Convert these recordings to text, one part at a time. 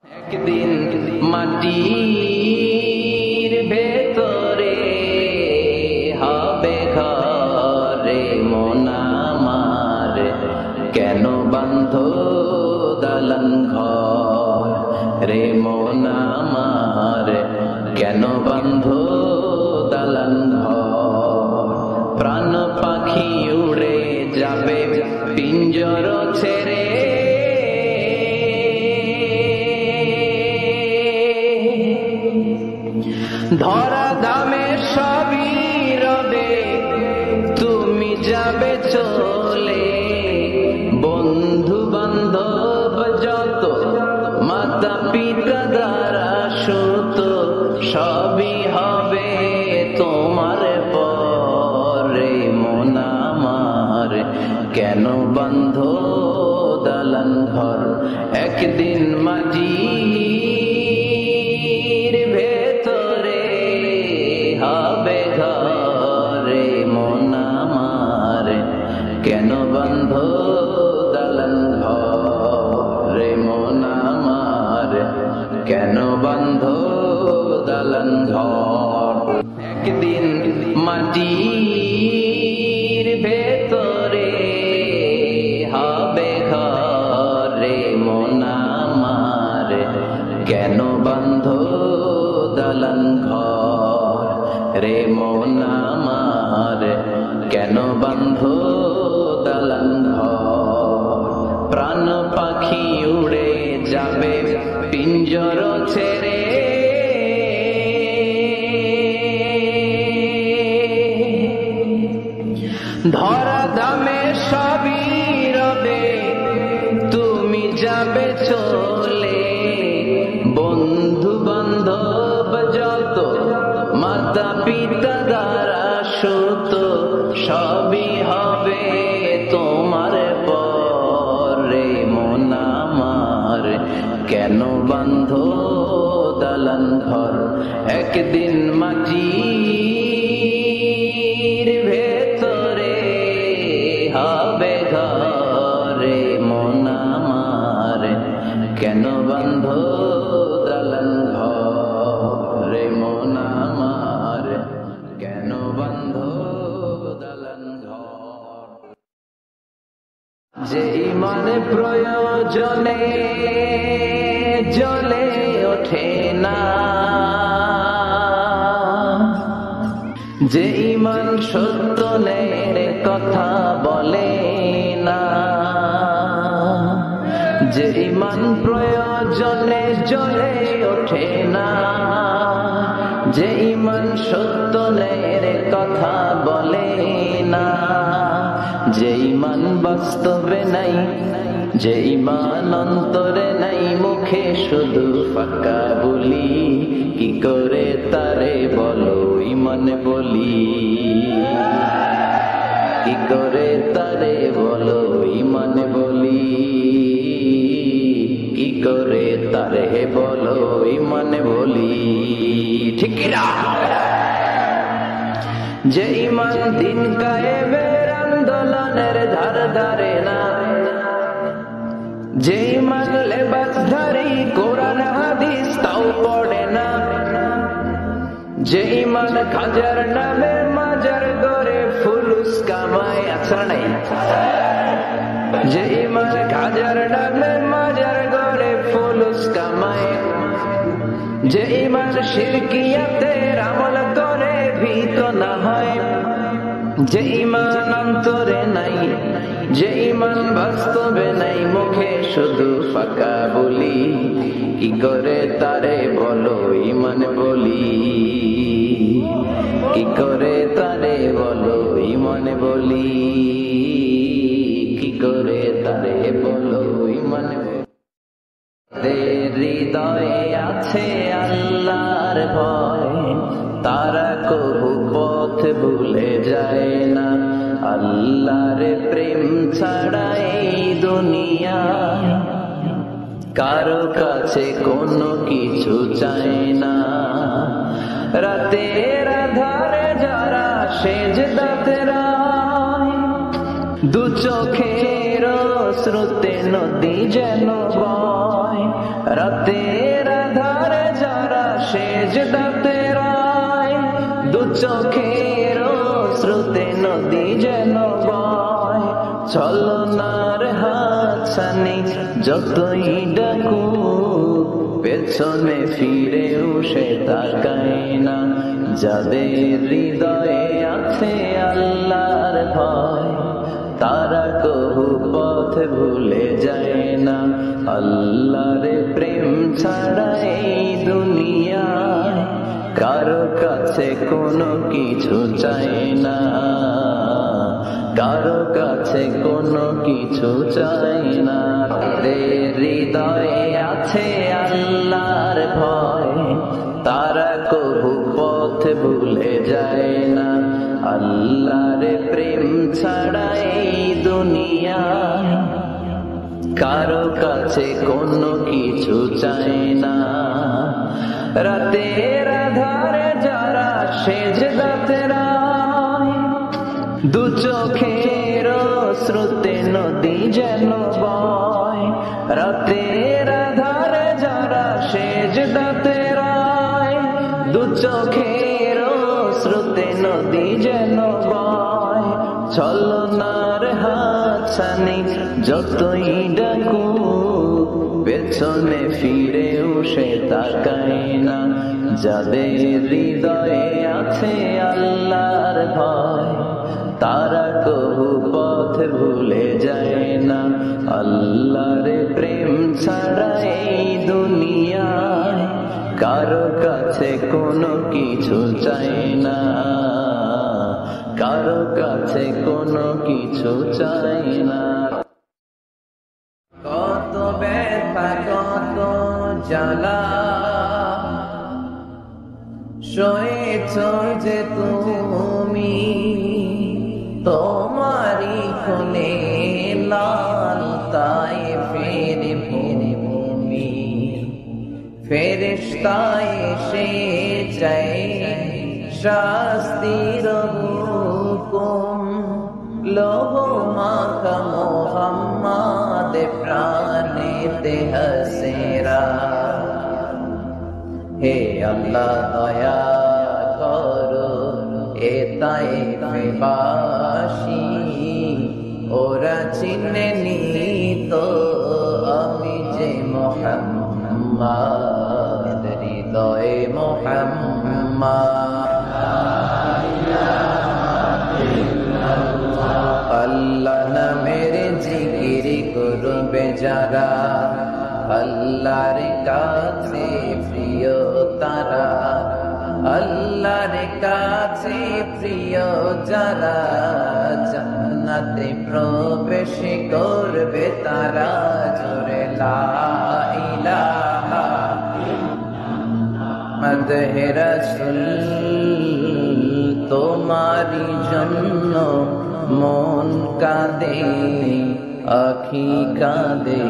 একদিন মাটির ভেতরে হবে ঘরে মন আমার, কেন বান্ধ দালান ঘর রে মন আমার, কেন বান্ধ দালান ঘর। প্রাণ পাখি উড়ে যাবে পিঞ্জর ছেড়ে, ধরা ধামে সবই রবে তুমি যাবে চলে। বন্ধু বান্ধব যত মাতা পিতা দ্বারা সুত সবই হবে তোমার পরে মন আমার, কেন বান্ধ দালান ঘর। একদিন মাঝি হবে ঘরে মন আমার, কেন বান্ধ দালান ঘরে মন আমার, কেন বান্ধ দালান ঘর। একদিন মাটির ভেতরে হবে ঘরে মন আমার, কেন বান্ধ দালান ঘর রে মন আমার, কেন বান্ধ দালান ঘর। প্রাণ পাখি উড়ে যাবে পিঞ্জর ছেড়ে, ধরা ধামে সবই রবে তুমি যাবে চলে। বন্ধু বান্ধব যত মাতা পিতা দ্বারা সুত সবই হবে তোমার পরে মন আমার, কেন বান্ধ দালান ঘর। একদিন মাটির ভেতরে হবে ঘরে মন আমার, কেন বান্ধ দালান ঘরে মন আমার, কেন বান্ধ দালান ঘর। যে ইমানে প্রয়োজনে জ্বলে ওঠে না, যে ইমান সত্যের কথা বলে না, যে ইমান প্রয়োজনে জ্বলে ওঠে না, যে ইমান সত্যের কথা বলে না, যে ইমান বাস্তবে নাই, যে ইমান অন্তরে নাই, মুখে শুধু ফাঁকা বলি, কি করে তারে বলো ইমান বলি, কি করে তারে বলো ইমান বলি, কি করে তারে বলো ইমান বলি। ঠিক না? যে ইমান দিন কায়েমের আন্দোলনের ধার ধারে না, যে ইমান লেবাসধারী কোরআন হাদিস তাও পড়ে না, যে ইমান খাজার নামে মাজার গড়ে ফুলুস কামায় আছে নাই, যে ইমান খাজার নামে মাজার গড়ে ফুলুস কামায়, যে ইমান শিরকিয়াতের আমল করে ভীত না হয়, যে ইমান অন্তরে নাই, যে ইমান বাস্তবে নাই, মুখে শুধু ফাঁকা বলি, কি করে তারে বলো ইমান বলি, কি করে তারে বলো ইমান বলি, কি করে তারে বলো ইমান বলি। হৃদয়ে আছে আল্লাহর ভয়, তারা কবু পথ ভুলে যায় না, আল্লাহর প্রেম ছাড়া এই দুনিয়ায় কারো কাছে কোনো কিছু চায় না। রাতের আধারে যারা সেজদাতে রায়, দু চোখের শ্রুতে নদী যেন বয়, রাতের আধারে যারা সেজদাতে রায়, দু চোখের স্রোতে নদী যেন বয়। ছলনার হাতছানি যতই ডাকুক, পেছনে ফিরেও সে তাকায় না। যাদের হৃদয়ে আছে আল্লাহর ভয়, তারা কবু পথ ভুলে যায় না। আল্লাহর প্রেম ছাড়া এই দুনিয়ায় কারো কাছে কোনো কিছু চায় না, কারো কাছে কোনো কিছু চায় না। তাদের হৃদয়ে আছে আল্লাহর ভয়, তারা কবু পথ ভুলে যায় না। আল্লাহর প্রেম ছাড়া এই দুনিয়ায় কারো কাছে কোনো কিছু চায় না। রাতের আধারে যারা সেজদাতে রায়, দু চোখের স্রোতে নদী যেন বয়। রাতের আধারে যারা সেজদাতে রায়, দু চোখের স্রোতে নদী যেন বয়। ছলনার হাতছানি যতই ডাকুক, পেছনে ফিরেও সে তাকায় না। যাদের হৃদয়ে আছে আল্লাহর ভয়, তারা কবু পথ ভুলে যায় না। আল্লাহর প্রেম ছাড়া এই দুনিয়ায় কারো কাছে কোনো কিছু চায় না, কারো কাছে কোনো কিছু চায় না। কত ব্যথা কত জ্বালা সয়েছ যে তুমি, তোমারি খুনে লাল তায়েফের ভূমি। ফেরেশতা এসে চায় শাস্তির হুকুম, লোহ মাখা মুহাম্মদ প্রাণেতে হাসেরা। হে আল্লাহ দয়া করো এ তায়েফবাসী, ওরা চিনেনি তো আমি যে মুহাম্মদ, হৃদয়ে মুহাম্মদ। আল্লাহ নামের জিকির করবে যারা, আল্লাহর কাছে প্রিয় তারা। আল্লাহর কাছে প্রিয় যারা, জান্নাতে প্রবেশ করবে তারা। জোরে লা ইলাহা মাদহে রাসূল, তোমারি জন্য মন কাঁদে, আখি কাঁদে,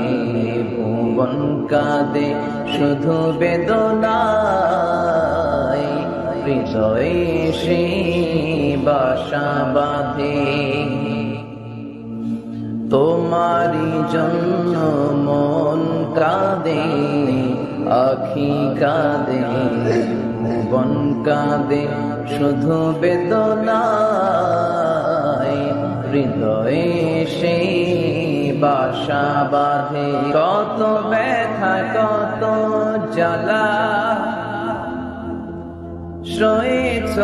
ভুবন কাঁদে, শুধু বেদনায় হৃদয়ে সে বাসা বাঁধে। তোমারি জন্য মন কাঁদে, আখি কাঁদে, ভুবন কাঁদে, শুধু বেদনায় হৃদয়ে সে বাসা বাঁধে। কত ব্যথা কত জ্বালা সয়েছ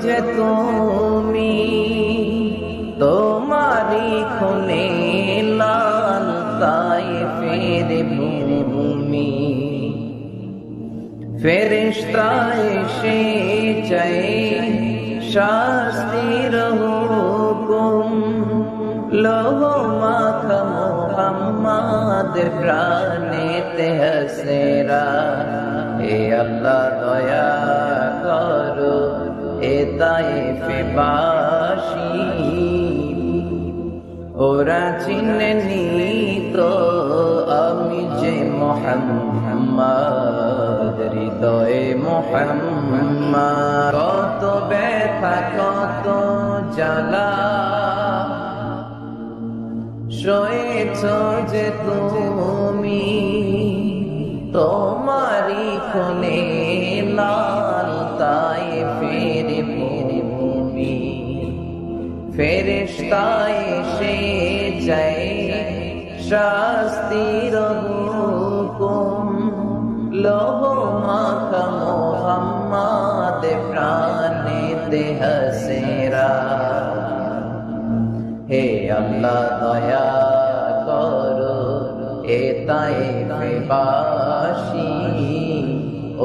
যে তুমি, তোমারি খুনে লাল তায়েফের ভূমি। ফেরেশতা এসে চায় শাস্তির হুকুম, লোহ মাখা মুহাম্মদ প্রাণেতে হাসেরা। হে আল্লাহ দয়া করো এ তায়েফবাসী, ওরা চিনেনি তো আমি যে মুহাম্মদ, হৃদয়ে মুহাম্মদ। কত ব্যথা কত জ্বালা সয়েছ যে তুমি, খুনে লাল তায়েফের ভূমি ফেরেশতা এসে যায় শাস্তির হুকুম লোহ মাখা মোহাম্মদ প্রাণেতে হাসেরা হে আল্লাহ দয়া করো এ তায়েফবাসী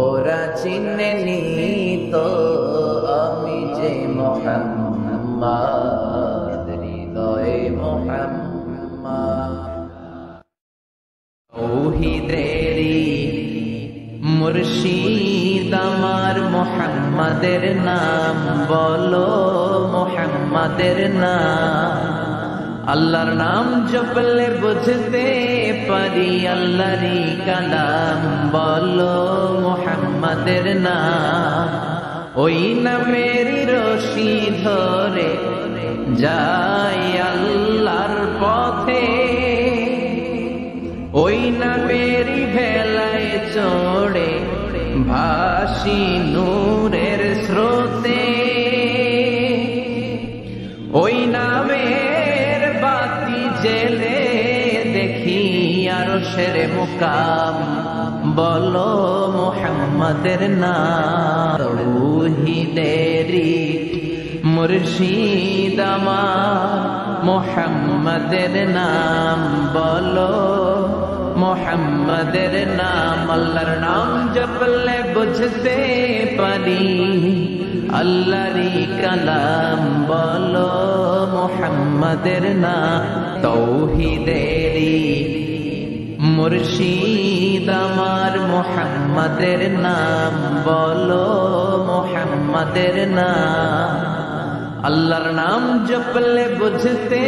ওরা চিনেনি তো আমি যে মুহাম্মদ হৃদয়ে মুহাম্মদ তৌহিদেরি মুর্শিদ আমার মুহাম্মাদের নাম বলো মুহাম্মাদের নাম আল্লাহর নাম জপলে বুঝতে পারি আল্লাহরই কালাম বলো মুহাম্মাদের নাম ওই নামেরই রশি ধরে যাই আল্লাহর পথে ওই নামেরই ভেলায় চড়ে ভাসি নূরের স্রোতে ওই নামের বাতি জেলে দেখি আরশের মুকাম বলো মুহাম্মাদের নাম তৌহিদেরি মুর্শিদ আমার মুহাম্মাদের নাম বলো মুহাম্মাদের নাম আল্লাহর নাম জপলে বুঝতে পারি আল্লাহরই কালাম বলো মুহাম্মাদের নাম তৌহিদেরি মুর্শিদ আমার মুহাম্মাদের নাম বলো মুহাম্মাদের নাম আল্লাহর নাম জপলে বুঝতে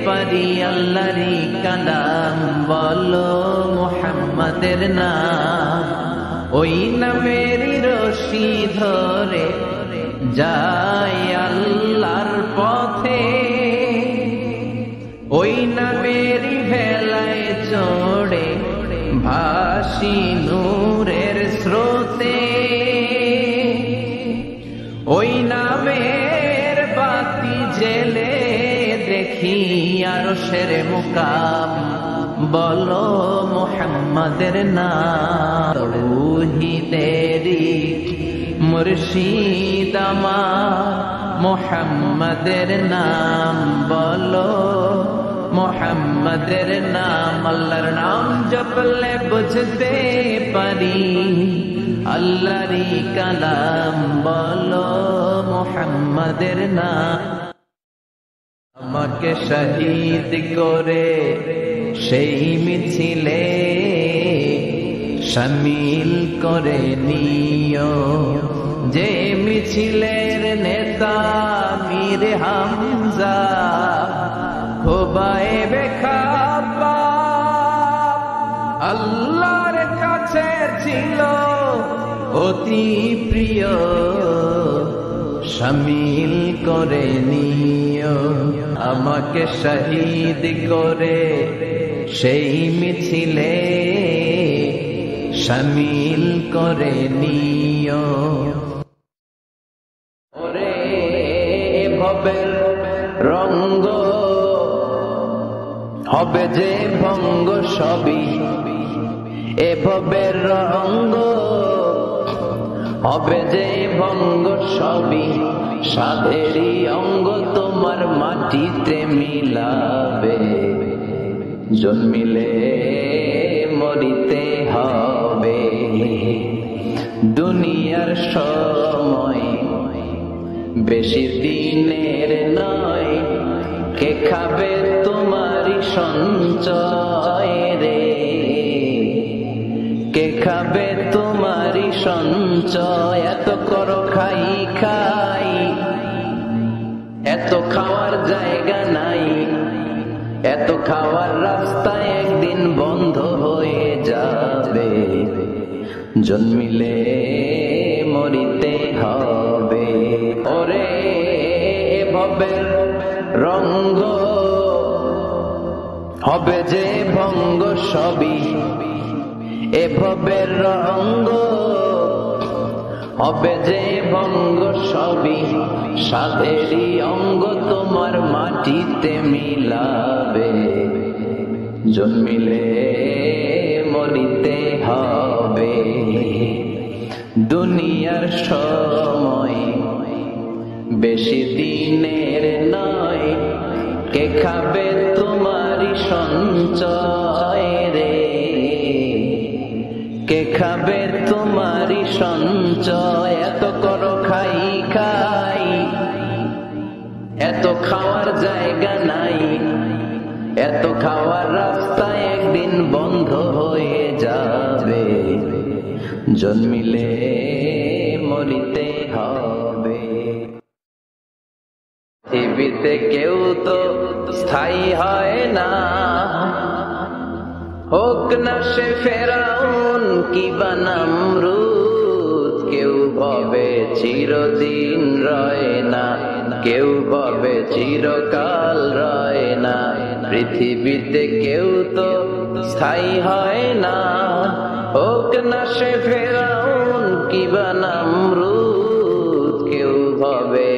পারি আল্লাহরই কালাম বলো মুহাম্মাদের নাম ওই নামেরই রশি ধরে যাই আল্লাহর পথে ওই নামেরই ভেলায় চড়ে ভাসি নূরের স্রোতে ওই নামের বাতি জেলে দেখি আরশের মুকাম বলো মুহাম্মাদের নাম তৌহিদেরি মুর্শিদ আমার মুহাম্মাদের নাম বলো মুহাম্মাদের নাম আল্লাহর নাম জপলে বুঝতে পারি আল্লাহরই কালাম বলো মুহাম্মাদের নাম আমাকে শহীদ করে সেই মিছিলে শামিল করে নিও যে মিছিলের নেতা মীর হামজা হুবাইবে খাব্বাব আল্লাহর কাছে ছিল অতি প্রিয় শামিল করে নিও আমাকে শহীদ করে সেই মিছিলে শামিল করে নিও ওরে ভবের রঙ্গ হবে যে ভঙ্গ সবই এ ভবের রঙ্গ হবে যে ভঙ্গ সবই সাধেরই অঙ্গ তোমার মাটিতে মিলাবে জন্মিলে মরিতে হবে দুনিয়ার সময় বেশি দিনের নয় কে খাবে তোমারই সঞ্চয় রে কে খাবে তোমারই সঞ্চয় এত করো খাই খাই এত খাওয়ার জায়গা নাই এত খাওয়ার রাস্তা একদিন বন্ধ হয়ে যাবে জন্মিলে মরিতে হবে ওরে ভবের রঙ্গ হবে যে ভঙ্গ সবই এ ভবের রঙ্গ হবে যে ভঙ্গ সবই সাধেরই অঙ্গ তোমার মাটিতে মিলাবে জন্মিলে মরিতে হবে দুনিয়ার সময় বেশি দিনের নয় কে খাবে তোমারই সঞ্চয় রে কে খাবে তোমারই সঞ্চয় এত করো খাই খাই এত খাওয়ার জায়গা নাই এত খাওয়ার রাস্তা একদিন বন্ধ হয়ে যাবে জন্মিলে মরিতে হবে পৃথিবীতে কেউ তো স্থায়ী হয় না হোক না সে ফেরাউন কিবা নমরুদ কেউ ভাবে চিরদিন রয় না কেউ ভাবে চিরকাল রয় না পৃথিবীতে কেউ তো স্থায়ী হয় না হোক না সে ফেরাউন কিবা নমরুদ কেউ ভাবে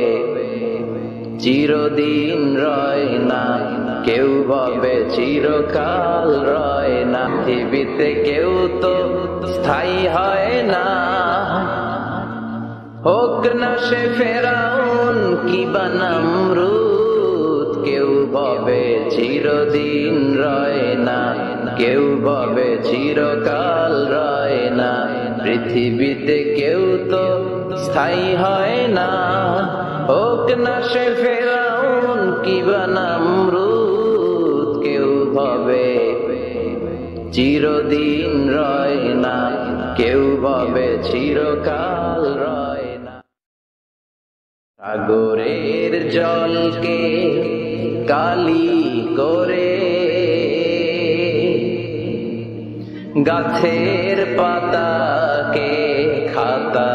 চিরদিন রয় না কেউ ভাবে চিরকাল রয় না পৃথিবীতে কেউ তো স্থায়ী হয় না হোক না সে ফেরাউন কিবা নমরুদ কেউ ভাবে চিরদিন রয় না কেউ ভাবে চিরকাল রয় না পৃথিবীতে কেউ তো স্থায়ী হয় না হোক না সে ফেরাউন কিবা নমরুদ কেউ ভাবে চিরদিন রয় না কেউ ভাবে চিরকাল রয় না সাগরের জলকে কালি করে গাছের পাতাকে খাতা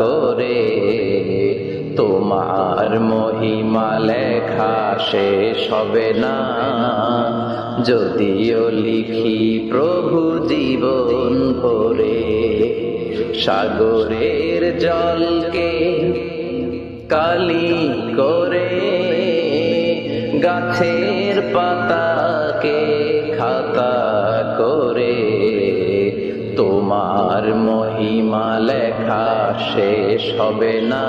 করে তোমার মহিমা লেখা শেষ হবে না যদিও লিখি প্রভু জীবন ভরে সাগরের জলকে কালি করে গাছের পাতাকে খাতা করে তোমার মহিমা লেখা শেষ হবে না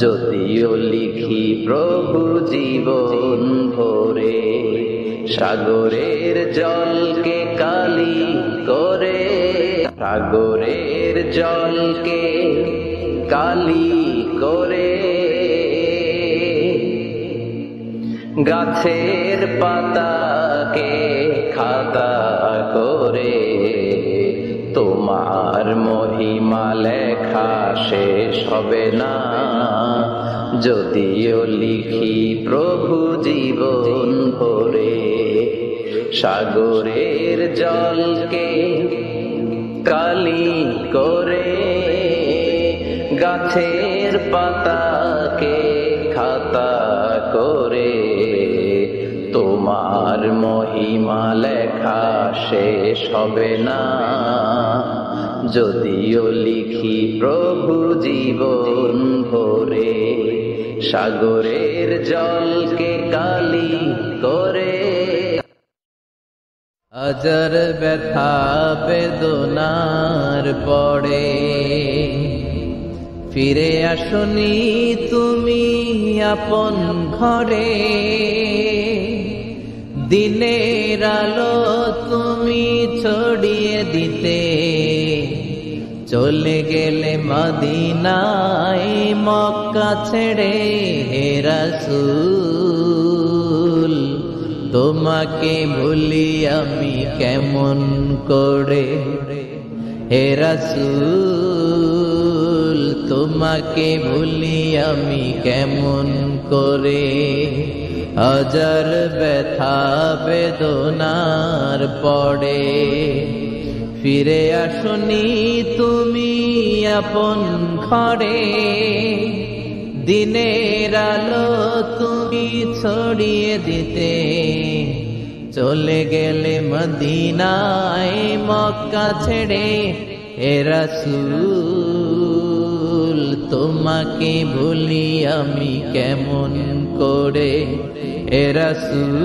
যদিও লিখি প্রভু জীবন ভরে সাগরের জলকে কালি করে সাগরের জলকে কালি করে গাছের পাতাকে খাতা করে তোমার মহিমা লেখা শেষ হবে না যদিও লিখি প্রভু জীবন ভরে সাগরের জলকে কালি করে গাছের পাতাকে খাতা করে তোমার মহিমা লেখা শেষ হবে না যদিও লিখি প্রভু জীবন ভরে সাগরের জলকে কালি করে হাজার ব্যথা বেদনার পড়ে ফিরে আসনি তুমি আপন ঘরে দিনের আলো তুমি ছড়িয়ে দিতে চলে গেলে মদিনায় মক্কা ছেড়ে হে রাসূল তোমাকে ভুলি আমি কেমন করে হে রাসূল তোমাকে ভুলি আমি কেমন করে হাজার ব্যথা বেদনার পড়ে ফিরে আসনি তুমি আপন ঘরে দিনের আলো তুমি ছড়িয়ে দিতে চলে গেলে মদিনায় মক্কা ছেড়ে এ রাসূল তোমাকে ভুলি আমি কেমন করে এ রাসূল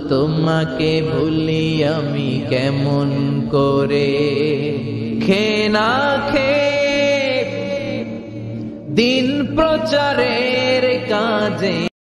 তোমাকে ভুলি আমি কেমন করে খেয়ে না খেয়ে দিন প্রচারের কাজে